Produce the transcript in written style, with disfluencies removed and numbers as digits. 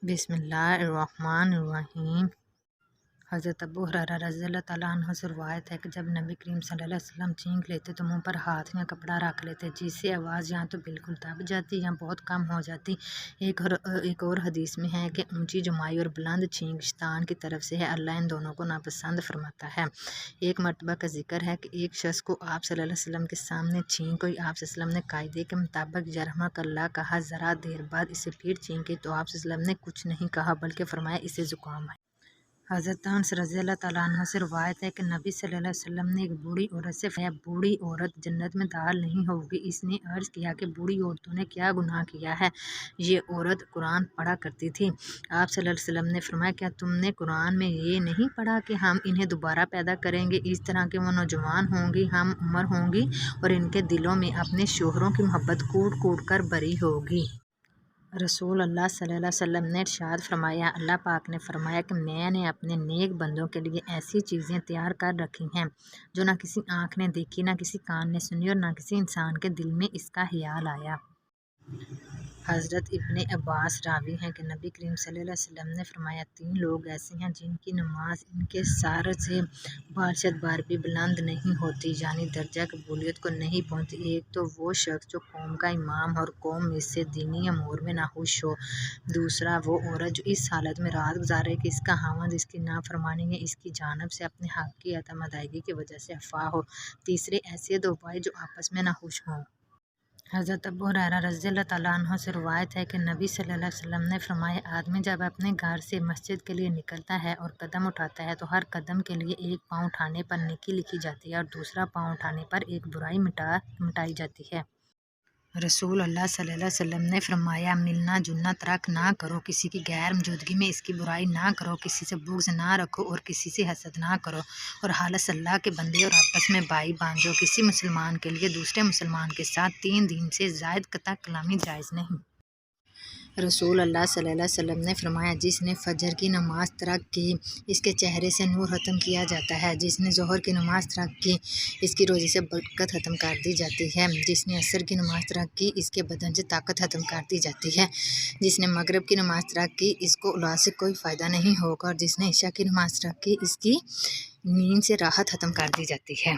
بسم اللہ الرحمن الرحیم۔ حضرت ابو ہریرہ رضی اللہ تعالیٰ عنہ سے روایت ہے کہ جب نبی کریم صلی اللہ علیہ وسلم چینک لیتے تو منہ پر ہاتھ یا کپڑا رکھ لیتے، جس سے آواز یا تو بالکل دب جاتی یا بہت کم ہو جاتی۔ ایک اور حدیث میں ہے کہ اونچی جمائی اور بلند چینک شیطان کی طرف سے ہے، اللہ ان دونوں کو ناپسند فرماتا ہے۔ ایک مرتبہ کا ذکر ہے کہ ایک شخص کو آپ صلی اللہ علیہ وسلم کے سامنے چھینک ہوئی۔ آپ صلی اللہ علیہ وسلم نے قاعدے کے مطابق یرحمک اللہ کہا، ذرا دیر بعد اسے پھر چھینکی تو آپ صلی اللہ علیہ وسلم نے کچھ نہیں کہا بلکہ فرمایا اسے زکام ہے۔ حضرت انس رضی اللہ تعالیٰ عنہ سے روایت ہے کہ نبی صلی اللہ علیہ وسلم نے ایک بوڑھی عورت سے فرمایا، بوڑھی عورت جنت میں داخل نہیں ہوگی۔ اس نے عرض کیا کہ بوڑھی عورتوں نے کیا گناہ کیا ہے؟ یہ عورت قرآن پڑھا کرتی تھی۔ آپ صلی اللہ علیہ وسلم نے فرمایا، کیا تم نے قرآن میں یہ نہیں پڑھا کہ ہم انہیں دوبارہ پیدا کریں گے، اس طرح کہ وہ نوجوان ہوں گی، ہم عمر ہوں گی اور ان کے دلوں میں اپنے شوہروں کی محبت کوٹ کوٹ کر بھری ہوگی۔ رسول اللہ صلی اللہ علیہ وسلم نے ارشاد فرمایا، اللہ پاک نے فرمایا کہ میں نے اپنے نیک بندوں کے لیے ایسی چیزیں تیار کر رکھی ہیں جو نہ کسی آنکھ نے دیکھی، نہ کسی کان نے سنی اور نہ کسی انسان کے دل میں اس کا خیال آیا۔ حضرت ابن عباس راوی ہیں کہ نبی کریم صلی اللہ علیہ وسلم نے فرمایا، تین لوگ ایسے ہیں جن کی نماز ان کے سر سے بالشت بار بھی بلند نہیں ہوتی، یعنی درجہ قبولیت کو نہیں پہنچتی۔ ایک تو وہ شخص جو قوم کا امام اور قوم میں سے دینی امور میں ناخوش ہو، دوسرا وہ عورت جو اس حالت میں رات گزارے کہ اس کا خاوند اس کی نافرمانی میں اس کی جانب سے اپنے حق کی عدم ادائیگی کی وجہ سے خفا ہو، تیسرے ایسے دو بھائی جو آپس میں ناخوش ہوں۔ حضرت ابو ہریرہ رضی اللہ تعالیٰ عنہ سے روایت ہے کہ نبی صلی اللہ علیہ وسلم نے فرمایا، آدمی جب اپنے گھر سے مسجد کے لیے نکلتا ہے اور قدم اٹھاتا ہے تو ہر قدم کے لیے ایک پاؤں اٹھانے پر نیکی لکھی جاتی ہے اور دوسرا پاؤں اٹھانے پر ایک برائی مٹائی جاتی ہے۔ رسول اللہ صلی اللہ علیہ وسلم نے فرمایا، ملنا جلنا ترک نہ کرو، کسی کی غیر موجودگی میں اس کی برائی نہ کرو، کسی سے بغض نہ رکھو اور کسی سے حسد نہ کرو، اور خالص اللہ کے بندے اور آپس میں بھائی بانجو، کسی مسلمان کے لیے دوسرے مسلمان کے ساتھ 3 دن سے زائد قطع کلامی جائز نہیں۔ رسول اللہ صلی اللہ علیہ وسلم نے فرمایا، جس نے فجر کی نماز ترک کی اس کے چہرے سے نور ختم کیا جاتا ہے، جس نے ظہر کی نماز ترک کی اس کی روزی سے برکت ختم کر دی جاتی ہے، جس نے عصر کی نماز ترک کی اس کے بدن سے طاقت ختم کر دی جاتی ہے، جس نے مغرب کی نماز ترک کی اس کو اولاد سے کوئی فائدہ نہیں ہوگا، اور جس نے عشاء کی نماز ترک کی اس کی نیند سے راحت ختم کر دی جاتی ہے۔